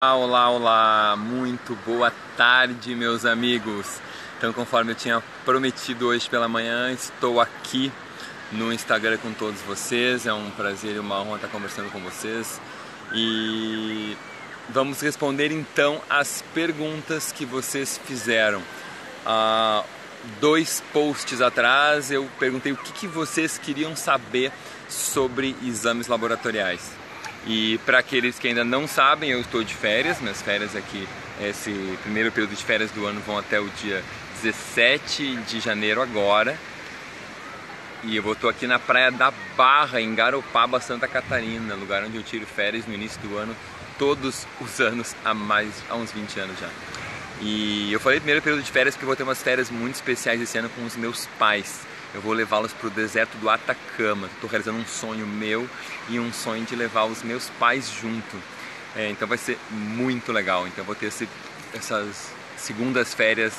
Olá, olá, muito boa tarde, meus amigos. Então, conforme eu tinha prometido hoje pela manhã, estou aqui no Instagram com todos vocês. É um prazer e uma honra estar conversando com vocês. E vamos responder então as perguntas que vocês fizeram. Dois posts atrás eu perguntei o que vocês queriam saber sobre exames laboratoriais. E para aqueles que ainda não sabem, eu estou de férias. Minhas férias aqui, esse primeiro período de férias do ano, vão até o dia 17 de janeiro agora. E eu estou aqui na Praia da Barra, em Garopaba, Santa Catarina, lugar onde eu tiro férias no início do ano, todos os anos, há uns 20 anos já. E eu falei primeiro período de férias porque eu vou ter umas férias muito especiais esse ano com os meus pais. Eu vou levá-los para o deserto do Atacama. Estou realizando um sonho meu e um sonho de levar os meus pais junto. Então vai ser muito legal. Então eu vou ter essas segundas férias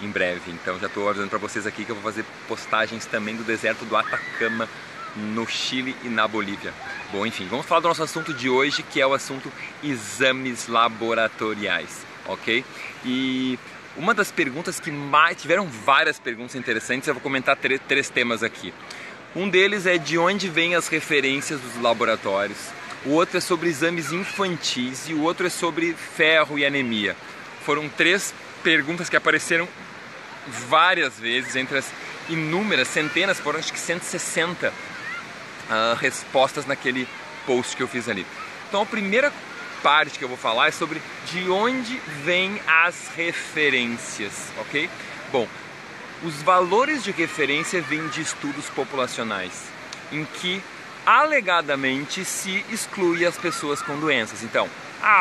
em breve. Então já estou avisando para vocês aqui que eu vou fazer postagens também do deserto do Atacama, no Chile e na Bolívia. Bom, enfim, vamos falar do nosso assunto de hoje, que é o assunto exames laboratoriais, ok? E uma das perguntas que mais... tiveram várias perguntas interessantes, eu vou comentar três temas aqui. Um deles é de onde vêm as referências dos laboratórios, o outro é sobre exames infantis e o outro é sobre ferro e anemia. Foram três perguntas que apareceram várias vezes, entre as inúmeras, centenas, foram acho que 160 respostas naquele post que eu fiz ali. Então a primeira parte que eu vou falar é sobre de onde vêm as referências, ok? Bom, os valores de referência vêm de estudos populacionais, em que alegadamente se exclui as pessoas com doenças. Então,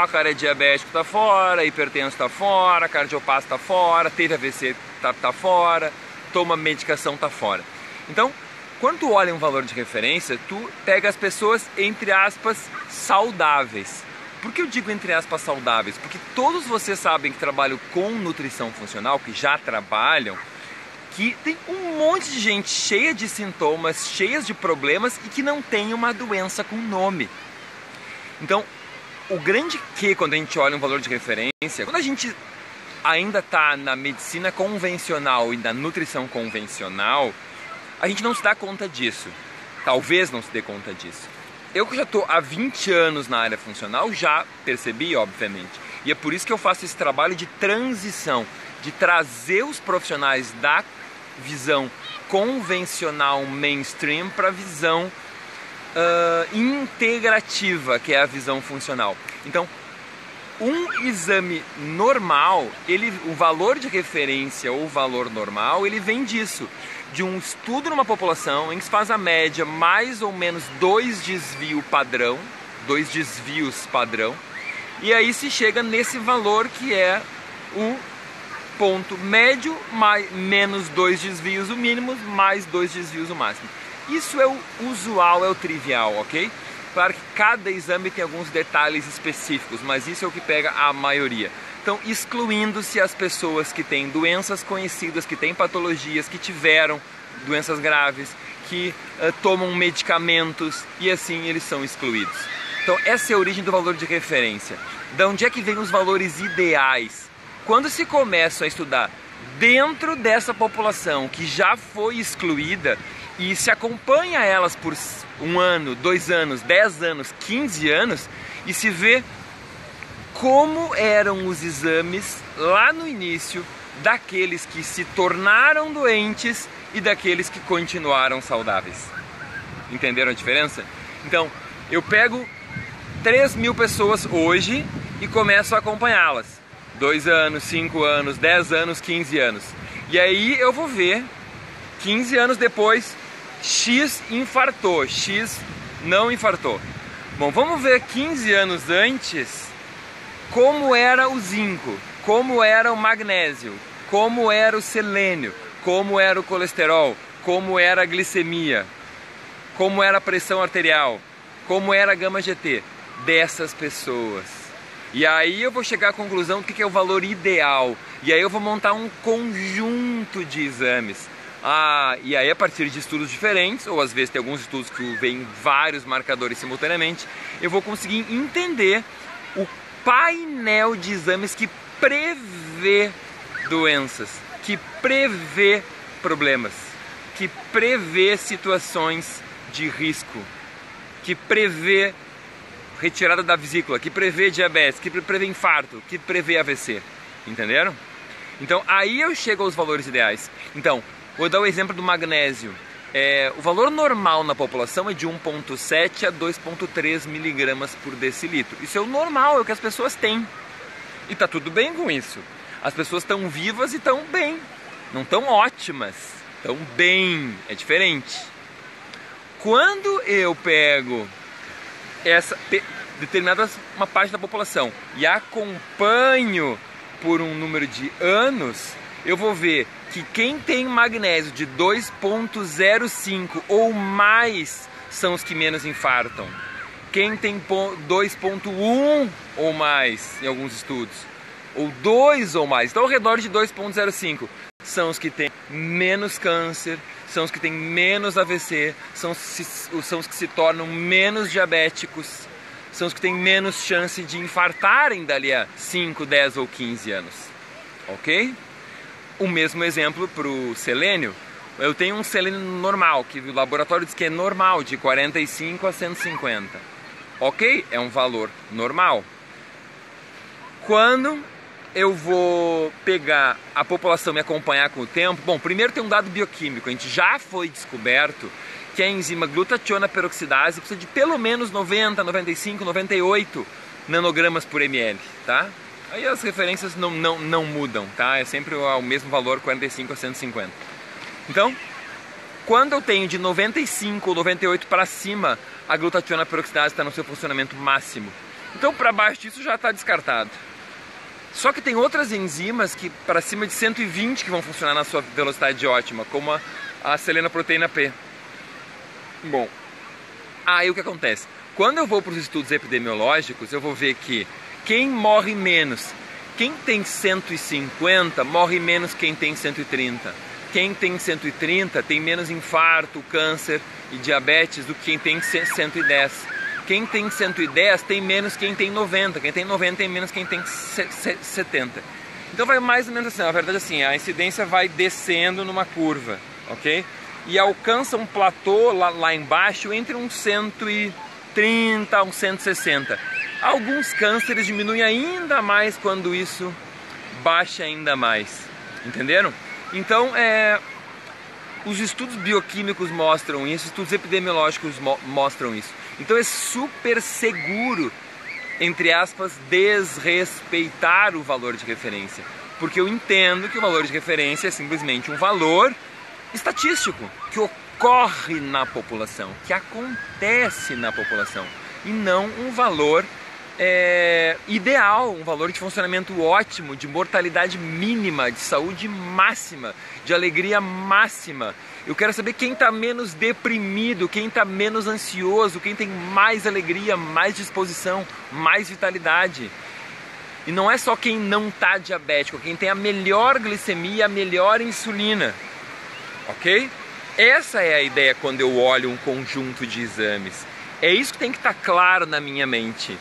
o cara é diabético, tá fora, hipertenso tá fora, cardiopata tá fora, teve AVC, tá fora, toma medicação, tá fora. Então, quando tu olha um valor de referência, tu pega as pessoas, entre aspas, saudáveis. Por que eu digo entre aspas saudáveis? Porque todos vocês sabem que trabalham com nutrição funcional, que já trabalham, que tem um monte de gente cheia de sintomas, cheias de problemas e que não tem uma doença com nome. Então, o grande que quando a gente olha um valor de referência, quando a gente ainda está na medicina convencional e na nutrição convencional, a gente não se dá conta disso. Talvez não se dê conta disso. Eu que já estou há 20 anos na área funcional, já percebi, obviamente. E é por isso que eu faço esse trabalho de transição, de trazer os profissionais da visão convencional mainstream para a visão integrativa, que é a visão funcional. Então, um exame normal, o valor de referência ou valor normal, ele vem disso, de um estudo numa população em que se faz a média mais ou menos 2 desvios padrão, e aí se chega nesse valor que é o ponto médio, menos 2 desvios o mínimo, mais 2 desvios o máximo. Isso é o usual, é o trivial, ok? Claro que cada exame tem alguns detalhes específicos, mas isso é o que pega a maioria. Então, excluindo-se as pessoas que têm doenças conhecidas, que têm patologias, que tiveram doenças graves, que tomam medicamentos e assim eles são excluídos. Então, essa é a origem do valor de referência. De onde é que vem os valores ideais? Quando se começa a estudar dentro dessa população que já foi excluída e se acompanha elas por 1 ano, 2 anos, 10 anos, 15 anos e se vê como eram os exames lá no início daqueles que se tornaram doentes e daqueles que continuaram saudáveis. Entenderam a diferença? Então, eu pego 3.000 pessoas hoje e começo a acompanhá-las. 2 anos, 5 anos, 10 anos, 15 anos. E aí eu vou ver, 15 anos depois, X infartou, X não infartou. Bom, vamos ver 15 anos antes como era o zinco, como era o magnésio, como era o selênio, como era o colesterol, como era a glicemia, como era a pressão arterial, como era a gama-GT dessas pessoas. E aí eu vou chegar à conclusão do que é o valor ideal. E aí eu vou montar um conjunto de exames. E aí a partir de estudos diferentes, ou às vezes tem alguns estudos que veem vários marcadores simultaneamente, eu vou conseguir entender painel de exames que prevê doenças, que prevê problemas, que prevê situações de risco, que prevê retirada da vesícula, que prevê diabetes, que prevê infarto, que prevê AVC, entenderam? Então aí eu chego aos valores ideais. Então, vou dar o exemplo do magnésio. O valor normal na população é de 1,7 a 2,3 miligramas por decilitro. Isso é o normal, é o que as pessoas têm. E tá tudo bem com isso. As pessoas estão vivas e estão bem. Não estão ótimas, estão bem. É diferente. Quando eu pego uma parte da população e acompanho por um número de anos, eu vou ver que quem tem magnésio de 2,05 ou mais são os que menos infartam. Quem tem 2,1 ou mais, em alguns estudos, ou 2 ou mais, então ao redor de 2,05, são os que têm menos câncer, são os que têm menos AVC, são os que se tornam menos diabéticos, são os que têm menos chance de infartarem dali a 5, 10 ou 15 anos. Ok? O mesmo exemplo para o selênio. Eu tenho um selênio normal, que o laboratório diz que é normal, de 45 a 150. Ok? É um valor normal. Quando eu vou pegar a população e me acompanhar com o tempo, bom, primeiro tem um dado bioquímico. A gente já foi descoberto que a enzima glutationa peroxidase precisa de pelo menos 90, 95, 98 nanogramas por ml, tá? Aí as referências não mudam, tá? É sempre o mesmo valor, 45 a 150. Então, quando eu tenho de 95 ou 98 para cima, a glutationa peroxidase está no seu funcionamento máximo. Então, para baixo disso já está descartado. Só que tem outras enzimas que para cima de 120 que vão funcionar na sua velocidade ótima, como a selenoproteína P. Bom, aí o que acontece? Quando eu vou para os estudos epidemiológicos, eu vou ver que quem morre menos, quem tem 150 morre menos quem tem 130. Quem tem 130 tem menos infarto, câncer e diabetes do que quem tem 110. Quem tem 110 tem menos quem tem 90. Quem tem 90 tem menos quem tem 70. Então vai mais ou menos assim, na verdade assim, a incidência vai descendo numa curva, ok? E alcança um platô lá embaixo entre uns 130 a uns 160. Alguns cânceres diminuem ainda mais quando isso baixa ainda mais, entenderam? Então, os estudos bioquímicos mostram isso, estudos epidemiológicos mostram isso. Então é super seguro, entre aspas, desrespeitar o valor de referência. Porque eu entendo que o valor de referência é simplesmente um valor estatístico, que ocorre na população, que acontece na população, e não um valor ideal, um valor de funcionamento ótimo, de mortalidade mínima, de saúde máxima, de alegria máxima. Eu quero saber quem está menos deprimido, quem está menos ansioso, quem tem mais alegria, mais disposição, mais vitalidade. E não é só quem não está diabético, quem tem a melhor glicemia, a melhor insulina. Ok? Essa é a ideia quando eu olho um conjunto de exames. É isso que tem que estar claro na minha mente.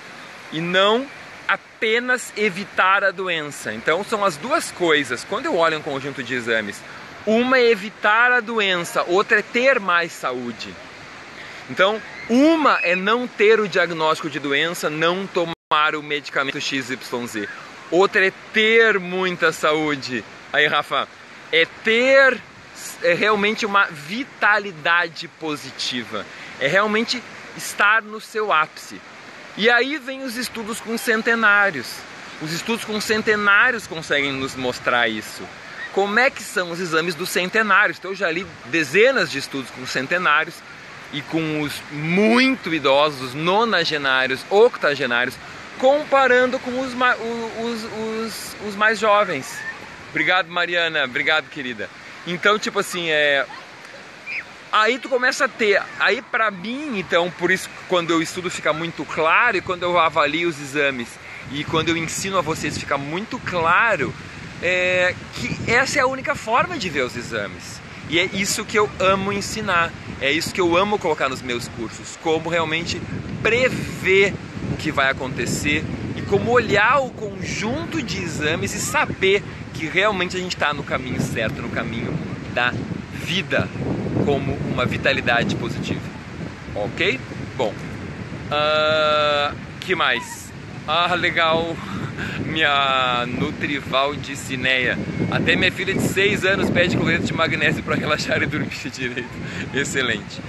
E não apenas evitar a doença. Então são as duas coisas. Quando eu olho um conjunto de exames, uma é evitar a doença, outra é ter mais saúde. Então, uma é não ter o diagnóstico de doença, não tomar o medicamento XYZ. Outra é ter muita saúde. Aí, Rafa, é ter realmente uma vitalidade positiva. É realmente estar no seu ápice. E aí vem os estudos com centenários. Os estudos com centenários conseguem nos mostrar isso. Como é que são os exames dos centenários? Então eu já li dezenas de estudos com centenários e com os muito idosos, nonagenários, octogenários, comparando com os mais jovens. Obrigado, Mariana. Obrigado, querida. Então, tipo assim, aí tu começa a ter, aí pra mim, então, por isso quando eu estudo fica muito claro, e quando eu avalio os exames e quando eu ensino a vocês fica muito claro que essa é a única forma de ver os exames. E é isso que eu amo ensinar, é isso que eu amo colocar nos meus cursos, como realmente prever o que vai acontecer e como olhar o conjunto de exames e saber que realmente a gente está no caminho certo, no caminho da vida, como uma vitalidade positiva. Ok? Bom, que mais? Legal, minha Nutrival de Cineia. Até minha filha de 6 anos pede cloreto de magnésio para relaxar e dormir direito. Excelente.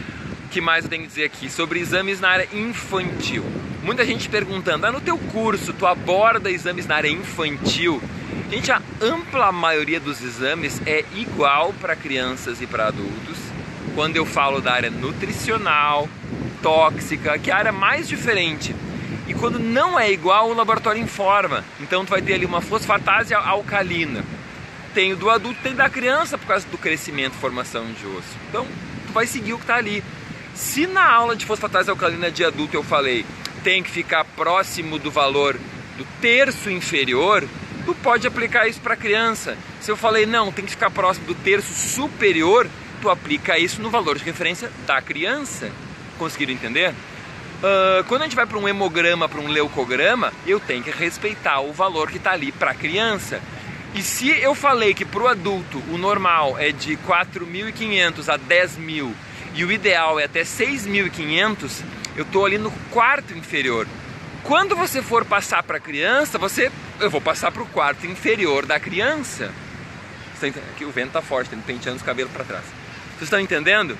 O que mais eu tenho que dizer aqui? Sobre exames na área infantil. Muita gente perguntando, no teu curso tu aborda exames na área infantil? Gente, a ampla maioria dos exames é igual para crianças e para adultos. Quando eu falo da área nutricional, tóxica, que é a área mais diferente. E quando não é igual, o laboratório informa. Então tu vai ter ali uma fosfatase alcalina. Tem o do adulto, tem da criança por causa do crescimento e formação de osso. Então tu vai seguir o que está ali. Se na aula de fosfatase alcalina de adulto eu falei tem que ficar próximo do valor do terço inferior, tu pode aplicar isso para criança. Se eu falei não, tem que ficar próximo do terço superior, tu aplica isso no valor de referência da criança. Conseguiram entender? Quando a gente vai para um hemograma, para um leucograma, eu tenho que respeitar o valor que está ali para a criança. E se eu falei que para o adulto o normal é de 4.500 a 10.000 e o ideal é até 6.500, eu estou ali no quarto inferior. Quando você for passar para a criança, eu vou passar para o quarto inferior da criança. Aqui o vento está forte, está penteando os cabelos para trás. Vocês estão entendendo?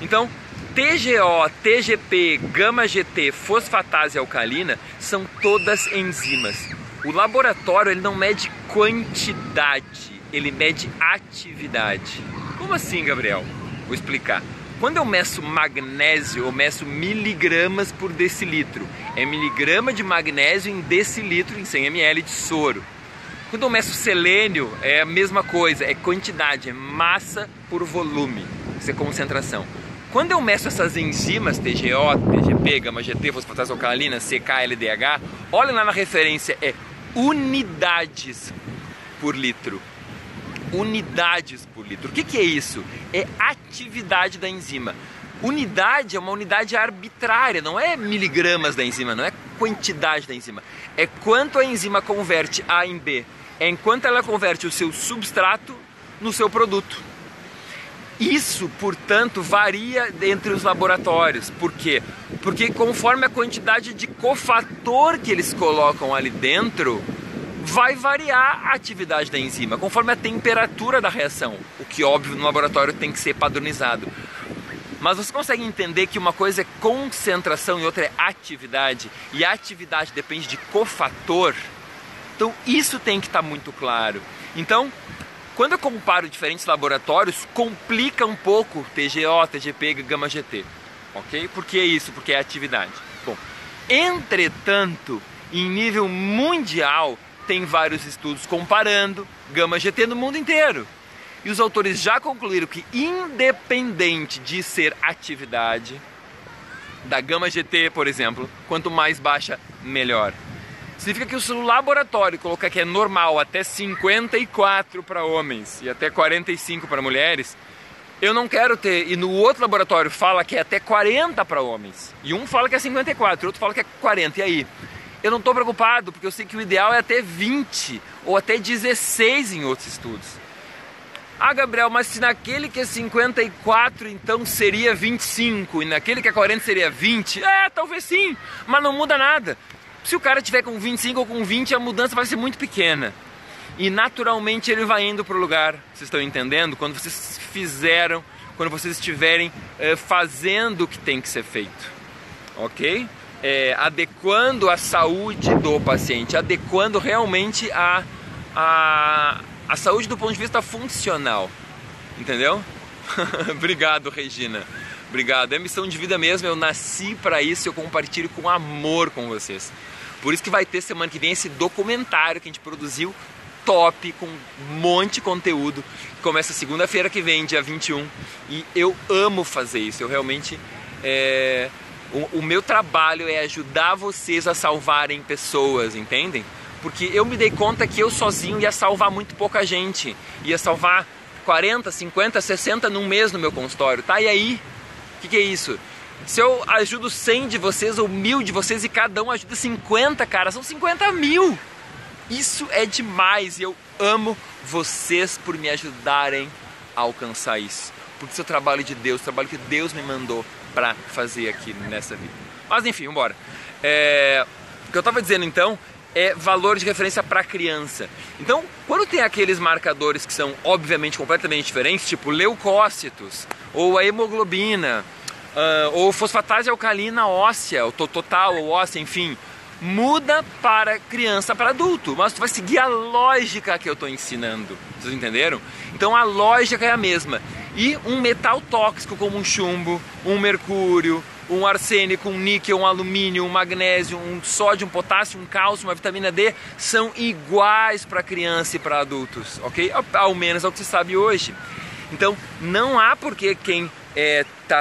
Então, TGO, TGP, gama-GT, fosfatase alcalina são todas enzimas. O laboratório ele não mede quantidade, ele mede atividade. Como assim, Gabriel? Vou explicar. Quando eu meço magnésio, eu meço miligramas por decilitro. É miligrama de magnésio em decilitro em 100 ml de soro. Quando eu meço selênio, é a mesma coisa, é quantidade, é massa por volume, isso é concentração. Quando eu meço essas enzimas, TGO, TGP, gama-GT, fosfatase alcalina, CK, LDH, olha lá na referência, é unidades por litro. Unidades por litro. O que é isso? É atividade da enzima. Unidade é uma unidade arbitrária, não é miligramas da enzima, não é quantidade da enzima. É quanto a enzima converte A em B. É enquanto ela converte o seu substrato no seu produto. Isso, portanto, varia entre os laboratórios. Por quê? Porque conforme a quantidade de cofator que eles colocam ali dentro, vai variar a atividade da enzima, conforme a temperatura da reação. O que, óbvio, no laboratório tem que ser padronizado. Mas você consegue entender que uma coisa é concentração e outra é atividade. E a atividade depende de cofator. Então isso tem que estar muito claro. Então, quando eu comparo diferentes laboratórios, complica um pouco TGO, TGP, gama-GT. Ok? Por que isso? Porque é atividade. Bom, entretanto, em nível mundial, tem vários estudos comparando gama-GT no mundo inteiro. E os autores já concluíram que, independente de ser atividade, da gama-GT, por exemplo, quanto mais baixa, melhor. Significa que se o laboratório colocar que é normal até 54 para homens e até 45 para mulheres, eu não quero ter, e no outro laboratório fala que é até 40 para homens, e um fala que é 54, e outro fala que é 40, e aí? Eu não estou preocupado, porque eu sei que o ideal é até 20, ou até 16 em outros estudos. Ah, Gabriel, mas se naquele que é 54, então seria 25, e naquele que é 40 seria 20? Talvez sim, mas não muda nada. Se o cara tiver com 25 ou com 20, a mudança vai ser muito pequena. E naturalmente ele vai indo para o lugar. Vocês estão entendendo? Quando vocês fizeram, quando vocês estiverem fazendo o que tem que ser feito. Ok? Adequando a saúde do paciente, adequando realmente a saúde do ponto de vista funcional. Entendeu? Obrigado, Regina. Obrigado. É missão de vida mesmo, eu nasci para isso, eu compartilho com amor com vocês. Por isso que vai ter semana que vem esse documentário que a gente produziu, top, com um monte de conteúdo. Começa segunda-feira que vem, dia 21. E eu amo fazer isso, eu realmente... O meu trabalho é ajudar vocês a salvarem pessoas, entendem? Porque eu me dei conta que eu sozinho ia salvar muito pouca gente. Ia salvar 40, 50, 60 num mês no meu consultório, tá? E aí? O que é isso? Se eu ajudo 100 de vocês ou 1000 de vocês e cada um ajuda 50, cara, são 50 mil. Isso é demais e eu amo vocês por me ajudarem a alcançar isso. Porque isso é o trabalho de Deus, o trabalho que Deus me mandou para fazer aqui nessa vida. Mas enfim, vambora. O que eu estava dizendo então é valor de referência para criança. Então, quando tem aqueles marcadores que são obviamente completamente diferentes, tipo leucócitos, ou a hemoglobina, ou fosfatase alcalina óssea, ou total ou óssea, enfim, muda para criança, para adulto, mas tu vai seguir a lógica que eu estou ensinando. Vocês entenderam? Então a lógica é a mesma. E um metal tóxico como um chumbo, um mercúrio, um arsênico, um níquel, um alumínio, um magnésio, um sódio, um potássio, um cálcio, uma vitamina D são iguais para criança e para adultos, ok? Ao menos é o que se sabe hoje. Então não há por que quem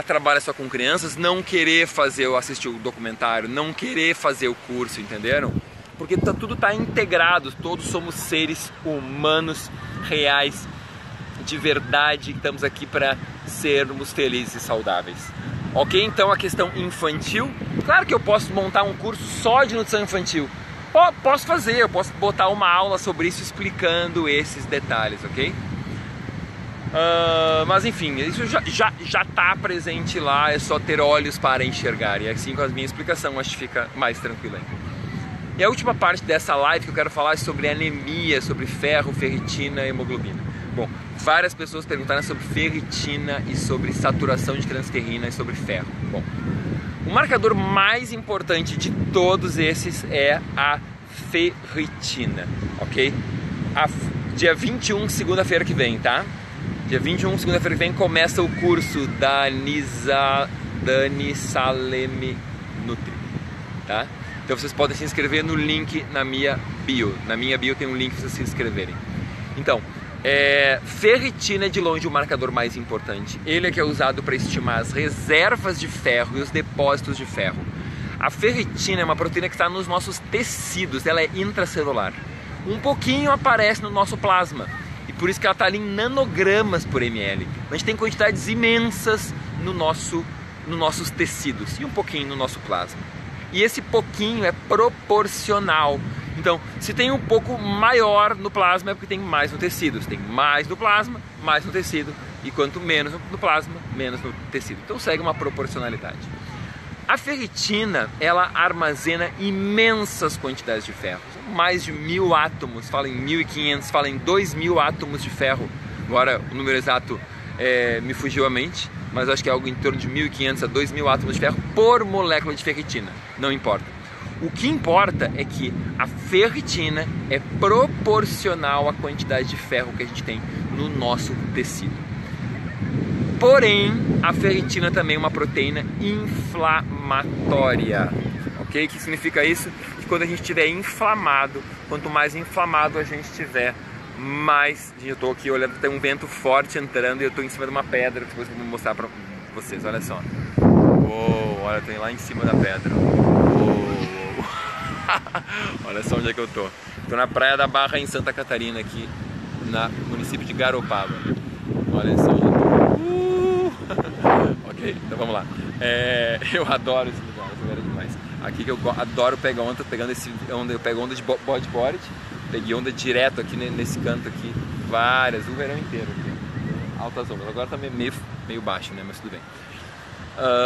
trabalha só com crianças não querer assistir o documentário, não querer fazer o curso, entenderam? Porque tudo está integrado, todos somos seres humanos reais, de verdade, que estamos aqui para sermos felizes e saudáveis. Ok? Então a questão infantil, claro que eu posso montar um curso só de nutrição infantil. Posso fazer, eu posso botar uma aula sobre isso explicando esses detalhes, ok? Mas enfim, isso já está presente lá, é só ter olhos para enxergar. E assim com a minha explicação, acho que fica mais tranquilo ainda. E a última parte dessa live que eu quero falar é sobre anemia, sobre ferro, ferritina e hemoglobina. Bom, várias pessoas perguntaram sobre ferritina e sobre saturação de transferrina e sobre ferro. Bom, o marcador mais importante de todos esses é a ferritina, ok? Dia 21, segunda-feira que vem, tá? Dia 21, segunda-feira que vem, começa o curso da Dani Salem Nutri, tá? Então vocês podem se inscrever no link na minha bio. Na minha bio tem um link para vocês se inscreverem. Então, ferritina é de longe o marcador mais importante. Ele é que é usado para estimar as reservas de ferro e os depósitos de ferro. A ferritina é uma proteína que está nos nossos tecidos, ela é intracelular. Um pouquinho aparece no nosso plasma. E por isso que ela está ali em nanogramas por ml. A gente tem quantidades imensas nos nossos tecidos e um pouquinho no nosso plasma. E esse pouquinho é proporcional. Então, se tem um pouco maior no plasma é porque tem mais no tecido. Se tem mais no plasma, mais no tecido. E quanto menos no plasma, menos no tecido. Então segue uma proporcionalidade. A ferritina, ela armazena imensas quantidades de ferro. Mais de 1000 átomos, fala em 1500, fala em 2000 átomos de ferro. Agora o número exato me fugiu à mente, mas acho que é algo em torno de 1500 a 2000 átomos de ferro por molécula de ferritina. Não importa. O que importa é que a ferritina é proporcional à quantidade de ferro que a gente tem no nosso tecido. Porém, a ferritina também é uma proteína inflamatória, ok? O que significa isso? Que quando a gente estiver inflamado, quanto mais inflamado a gente estiver, mais... Eu estou aqui olhando, tem um vento forte entrando e eu estou em cima de uma pedra, depois eu vou mostrar para vocês, olha só. Uou, olha, eu estou lá em cima da pedra. Uou. Olha só onde é que eu estou. Estou na Praia da Barra, em Santa Catarina, aqui no município de Garopaba. Olha só onde eu estou. Ok, então vamos lá. Eu adoro esse lugar é demais. Aqui que eu adoro pegar onda, eu pego onda de bodyboard, peguei onda direto aqui nesse canto aqui, várias, o verão inteiro aqui, altas ondas. Agora tá meio baixo, né, mas tudo bem.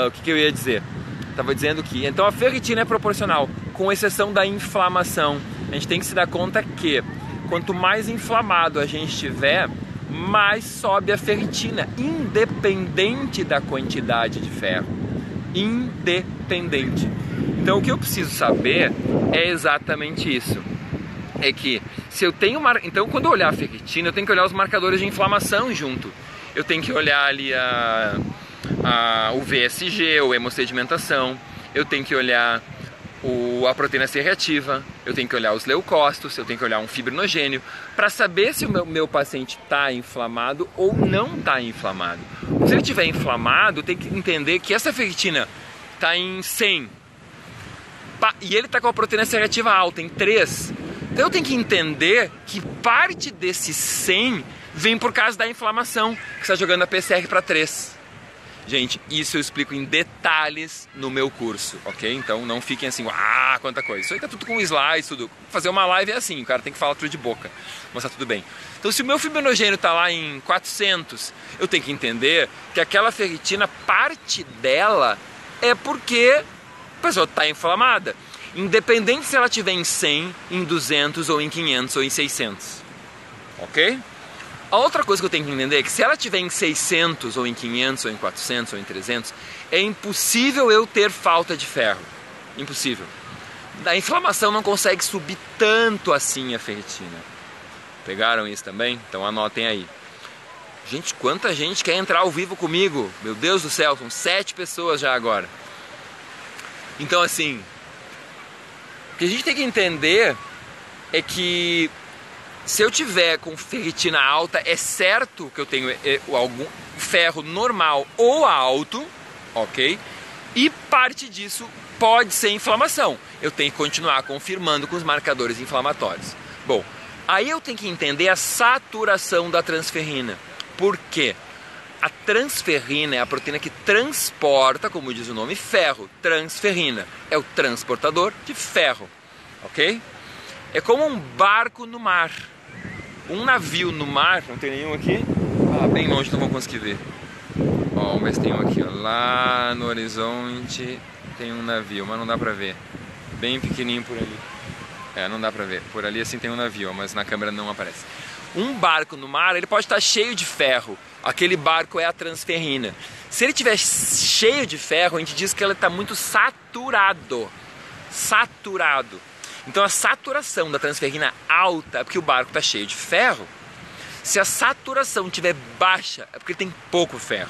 O que eu ia dizer? Tava dizendo que, então a ferritina é proporcional, com exceção da inflamação. A gente tem que se dar conta que quanto mais inflamado a gente estiver, mais sobe a ferritina, independente da quantidade de ferro. Independente. Então o que eu preciso saber é exatamente isso. É que se eu tenho então quando eu olhar a ferritina, eu tenho que olhar os marcadores de inflamação junto. Eu tenho que olhar ali o VSG, ou hemossedimentação. Eu tenho que olhar a proteína C reativa, eu tenho que olhar os leucócitos, eu tenho que olhar um fibrinogênio para saber se o meu paciente está inflamado ou não está inflamado. Se ele estiver inflamado, tem que entender que essa ferritina está em 100 e ele está com a proteína C reativa alta, em 3. Então eu tenho que entender que parte desse 100 vem por causa da inflamação, que está jogando a PCR para 3. Gente, isso eu explico em detalhes no meu curso, ok? Então não fiquem assim, quanta coisa. Isso aí tá tudo com slides, tudo. Fazer uma live é assim, o cara tem que falar tudo de boca, mostrar tudo bem. Então se o meu fibrinogênio tá lá em 400, eu tenho que entender que aquela ferritina, parte dela é porque a pessoa tá inflamada. Independente se ela tiver em 100, em 200, ou em 500, ou em 600, ok? A outra coisa que eu tenho que entender é que se ela estiver em 600, ou em 500, ou em 400, ou em 300, é impossível eu ter falta de ferro. Impossível. A inflamação não consegue subir tanto assim a ferritina. Pegaram isso também? Então anotem aí. Gente, quanta gente quer entrar ao vivo comigo? Meu Deus do céu, são 7 pessoas já agora. Então assim, o que a gente tem que entender é que se eu tiver com ferritina alta, é certo que eu tenho algum ferro normal ou alto, ok? E parte disso pode ser inflamação. Eu tenho que continuar confirmando com os marcadores inflamatórios. Bom, aí eu tenho que entender a saturação da transferrina. Por quê? A transferrina é a proteína que transporta, como diz o nome, ferro. Transferrina é o transportador de ferro, ok? É como um barco no mar. Um navio no mar, não tem nenhum aqui? Bem longe, não vou conseguir ver. Vamos ver se tem um aqui, ó. Lá no horizonte tem um navio, mas não dá pra ver. Bem pequenininho por ali. Não dá pra ver. Por ali assim tem um navio, mas na câmera não aparece. Um barco no mar, ele pode estar cheio de ferro. Aquele barco é a transferrina. Se ele estiver cheio de ferro, a gente diz que ele está muito saturado. Saturado. Então a saturação da transferrina alta é porque o barco está cheio de ferro. Se a saturação estiver baixa, é porque ele tem pouco ferro.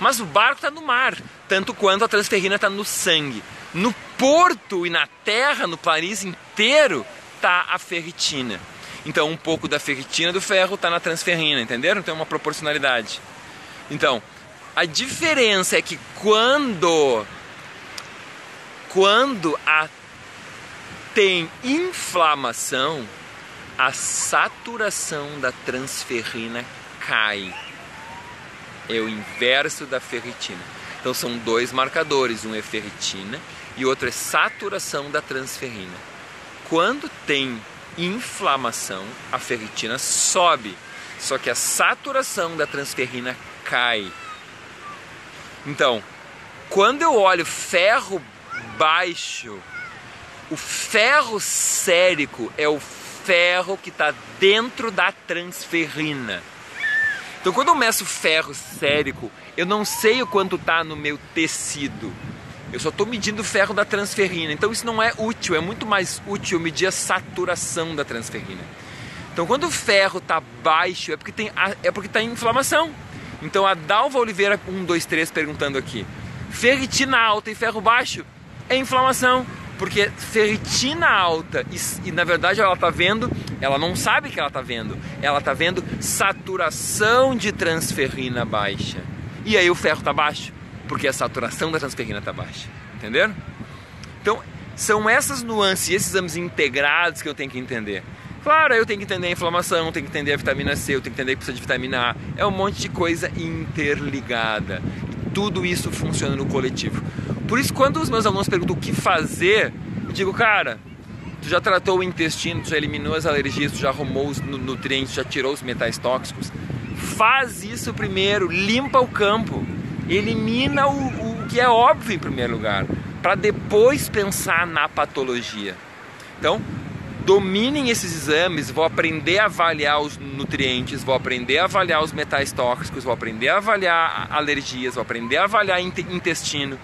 Mas o barco está no mar, tanto quanto a transferrina está no sangue. No porto e na terra, no país inteiro, está a ferritina. Então um pouco da ferritina do ferro está na transferrina, entenderam? Então é uma proporcionalidade. Então, a diferença é que quando tem inflamação, a saturação da transferrina cai. É o inverso da ferritina. Então são 2 marcadores, um é ferritina e outro é saturação da transferrina. Quando tem inflamação, a ferritina sobe, só que a saturação da transferrina cai. Então, quando eu olho ferro baixo, o ferro sérico é o ferro que está dentro da transferrina. Então quando eu meço ferro sérico, eu não sei o quanto está no meu tecido. Eu só estou medindo o ferro da transferrina. Então isso não é útil, é muito mais útil medir a saturação da transferrina. Então quando o ferro está baixo, é porque está em inflamação. Então a Dalva Oliveira 123 perguntando aqui, ferritina alta e ferro baixo é inflamação. Porque ferritina alta, e na verdade ela está vendo, ela não sabe que ela está vendo saturação de transferrina baixa. E aí o ferro está baixo, porque a saturação da transferrina está baixa. Entenderam? Então, são essas nuances, esses exames integrados que eu tenho que entender. Claro, eu tenho que entender a inflamação, tenho que entender a vitamina C, eu tenho que entender que precisa de vitamina A. É um monte de coisa interligada. E tudo isso funciona no coletivo. Por isso, quando os meus alunos perguntam o que fazer, eu digo, cara, tu já tratou o intestino, tu já eliminou as alergias, tu já arrumou os nutrientes, já tirou os metais tóxicos. Faz isso primeiro, limpa o campo, elimina o que é óbvio em primeiro lugar, para depois pensar na patologia. Então, dominem esses exames, vou aprender a avaliar os nutrientes, vou aprender a avaliar os metais tóxicos, vou aprender a avaliar alergias, vou aprender a avaliar intestino.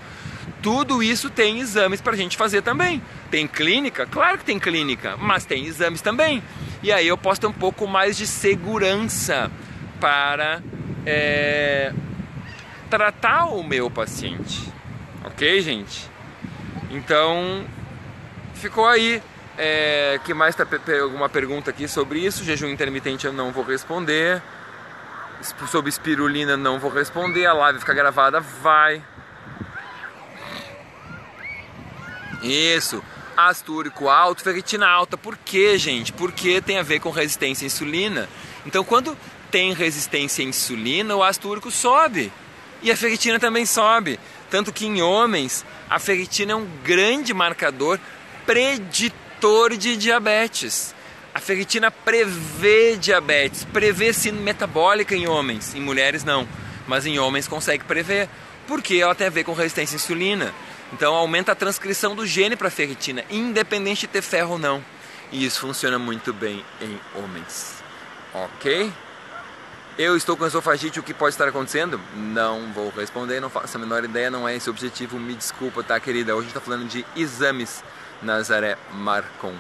Tudo isso tem exames para a gente fazer também. Tem clínica? Claro que tem clínica, mas tem exames também. E aí eu posso ter um pouco mais de segurança para tratar o meu paciente. Ok, gente? Então, ficou aí. Que mais tá alguma pergunta aqui sobre isso? Jejum intermitente eu não vou responder. Sobre espirulina não vou responder. A live fica gravada, vai. Isso, ácido úrico alto, ferritina alta. Por quê, gente? Porque tem a ver com resistência à insulina. Então, quando tem resistência à insulina, o ácido úrico sobe. e a ferritina também sobe. Tanto que em homens, a ferritina é um grande marcador preditor de diabetes. A ferritina prevê diabetes, prevê síndrome metabólica em homens, em mulheres não, mas em homens consegue prever, porque ela tem a ver com resistência à insulina. Então aumenta a transcrição do gene para a ferritina, independente de ter ferro ou não. E isso funciona muito bem em homens. Ok? Eu estou com esofagite, o que pode estar acontecendo? Não vou responder, não faço a menor ideia, não é esse o objetivo, me desculpa, tá, querida? Hoje a gente está falando de exames, Nazaré Marcon.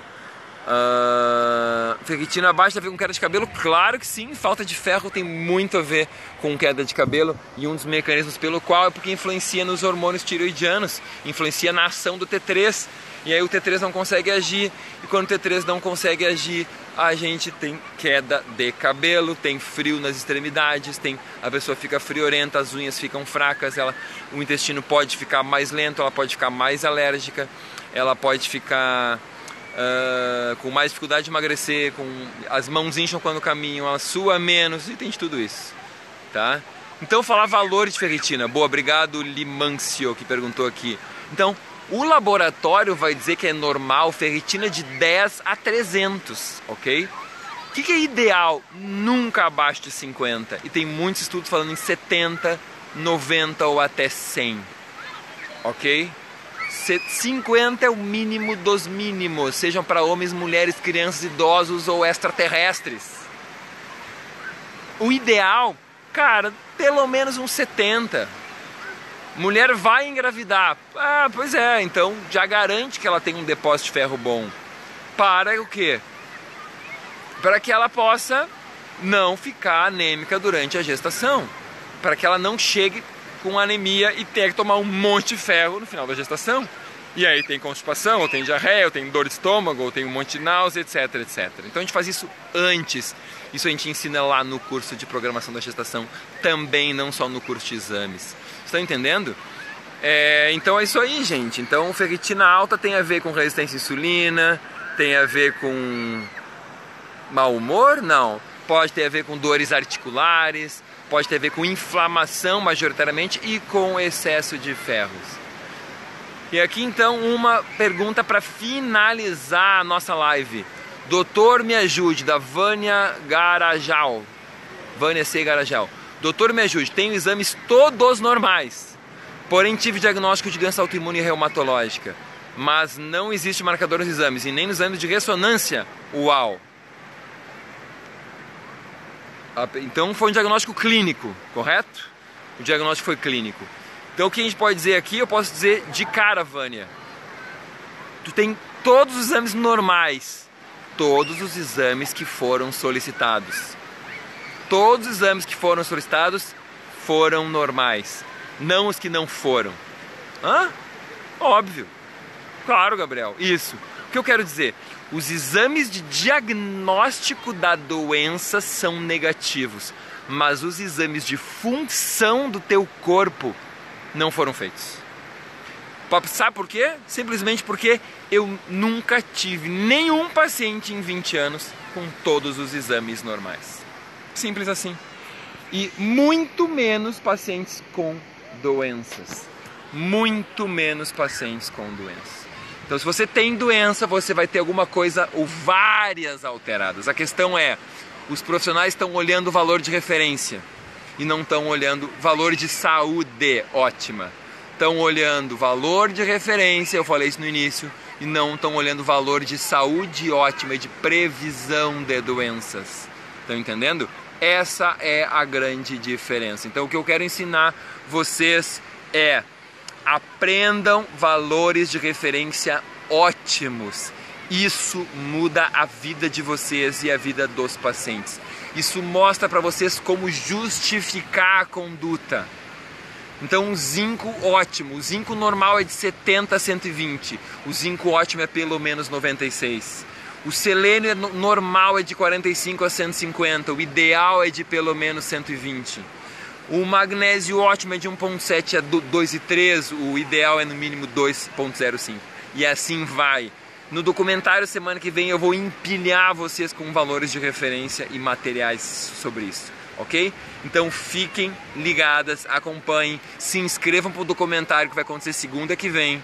Ferritina baixa tem a ver com queda de cabelo? Claro que sim, falta de ferro tem muito a ver com queda de cabelo, e um dos mecanismos pelo qual é porque influencia nos hormônios tireoidianos, influencia na ação do T3, e aí o T3 não consegue agir, e quando o T3 não consegue agir, a gente tem queda de cabelo, tem frio nas extremidades, a pessoa fica friorenta, as unhas ficam fracas, o intestino pode ficar mais lento, ela pode ficar mais alérgica, ela pode ficar com mais dificuldade de emagrecer, as mãos incham quando caminham, ela sua menos, e tem de tudo isso, tá? Então falar valores de ferritina. Boa, obrigado Limancio que perguntou aqui. Então o laboratório vai dizer que é normal ferritina de 10 a 300, ok? O que é ideal? Nunca abaixo de 50. E tem muitos estudos falando em 70, 90 ou até 100, ok? 50 é o mínimo dos mínimos, sejam para homens, mulheres, crianças, idosos ou extraterrestres. O ideal, cara, pelo menos uns 70. Mulher vai engravidar. Pois é, então já garante que ela tem um depósito de ferro bom. Para o quê? Para que ela possa não ficar anêmica durante a gestação. Para que ela não chegue com anemia e tenha que tomar um monte de ferro no final da gestação. E aí tem constipação, ou tem diarreia, ou tem dor de estômago, ou tem um monte de náusea, etc, etc. Então a gente faz isso antes. Isso a gente ensina lá no curso de programação da gestação, também não só no curso de exames. Estão entendendo? Então é isso aí, gente. Então ferritina alta tem a ver com resistência à insulina, tem a ver com mau humor? Não. Pode ter a ver com dores articulares, pode ter a ver com inflamação majoritariamente e com excesso de ferros. E aqui então uma pergunta para finalizar a nossa live. Doutor, me ajude, da Vânia Garajal. Vânia C. Garajal. Doutor, me ajude, tenho exames todos normais, porém tive diagnóstico de doença autoimune reumatológica, mas não existe marcador nos exames e nem nos exames de ressonância. Uau! Então foi um diagnóstico clínico, correto? O diagnóstico foi clínico. Então o que a gente pode dizer aqui, eu posso dizer de cara, Vânia. Tu tem todos os exames normais, todos os exames que foram solicitados. Todos os exames que foram solicitados foram normais, não os que não foram. Óbvio. Claro, Gabriel, isso. O que eu quero dizer? Os exames de diagnóstico da doença são negativos, mas os exames de função do teu corpo não foram feitos. Sabe por quê? Simplesmente porque eu nunca tive nenhum paciente em 20 anos com todos os exames normais. Simples assim. E muito menos pacientes com doenças. Muito menos pacientes com doenças. Então, se você tem doença, você vai ter alguma coisa ou várias alteradas. A questão é, os profissionais estão olhando o valor de referência e não estão olhando valor de saúde ótima. Estão olhando valor de referência, eu falei isso no início, e não estão olhando valor de saúde ótima e de previsão de doenças. Estão entendendo? Essa é a grande diferença. Então, o que eu quero ensinar vocês é: aprendam valores de referência ótimos. Isso muda a vida de vocês e a vida dos pacientes. Isso mostra para vocês como justificar a conduta. Então, o zinco ótimo, o zinco normal é de 70 a 120, o zinco ótimo é pelo menos 96. O selênio normal é de 45 a 150, o ideal é de pelo menos 120. O magnésio ótimo é de 1,7 a 2,3, o ideal é no mínimo 2,05. E assim vai. No documentário semana que vem eu vou empilhar vocês com valores de referência e materiais sobre isso. ok? Então fiquem ligadas, acompanhem, se inscrevam para o documentário que vai acontecer segunda que vem.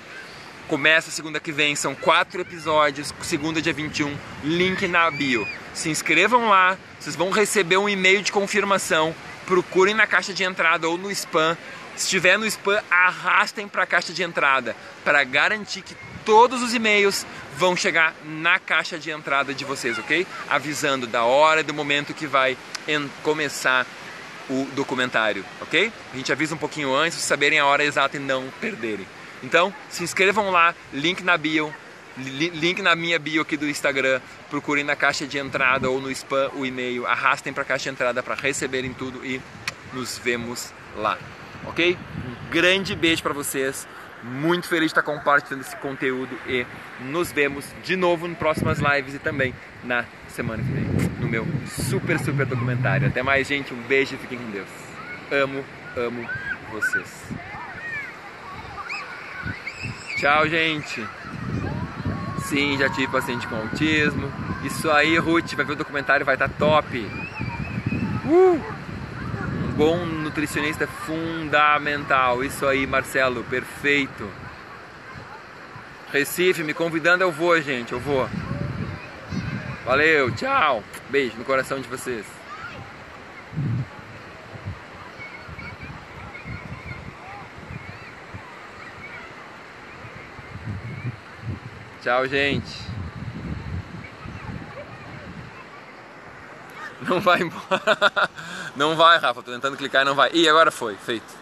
Começa segunda que vem, são 4 episódios, segunda dia 21, link na bio. Se inscrevam lá, vocês vão receber um e-mail de confirmação, procurem na caixa de entrada ou no spam. Se estiver no spam, arrastem para a caixa de entrada, para garantir que todos os e-mails vão chegar na caixa de entrada de vocês, ok? Avisando da hora e do momento que vai começar o documentário, ok? A gente avisa um pouquinho antes, para saberem a hora exata e não perderem. Então, se inscrevam lá, link na bio, link na minha bio aqui do Instagram, procurem na caixa de entrada ou no spam o e-mail, arrastem para a caixa de entrada para receberem tudo e nos vemos lá, ok? Um grande beijo para vocês, muito feliz de estar compartilhando esse conteúdo e nos vemos de novo nas próximas lives e também na semana que vem, no meu super documentário. Até mais, gente, um beijo e fiquem com Deus. Amo vocês. Tchau, gente. Sim, já tive paciente com autismo. Isso aí, Ruth, vai ver o documentário, vai estar top. Um bom nutricionista é fundamental. Isso aí, Marcelo, perfeito. Recife, me convidando, eu vou, gente, eu vou. Valeu, tchau. Beijo no coração de vocês. Tchau, gente. Não vai embora. Não vai, Rafa. Tô tentando clicar e não vai. Ih, agora foi. Feito.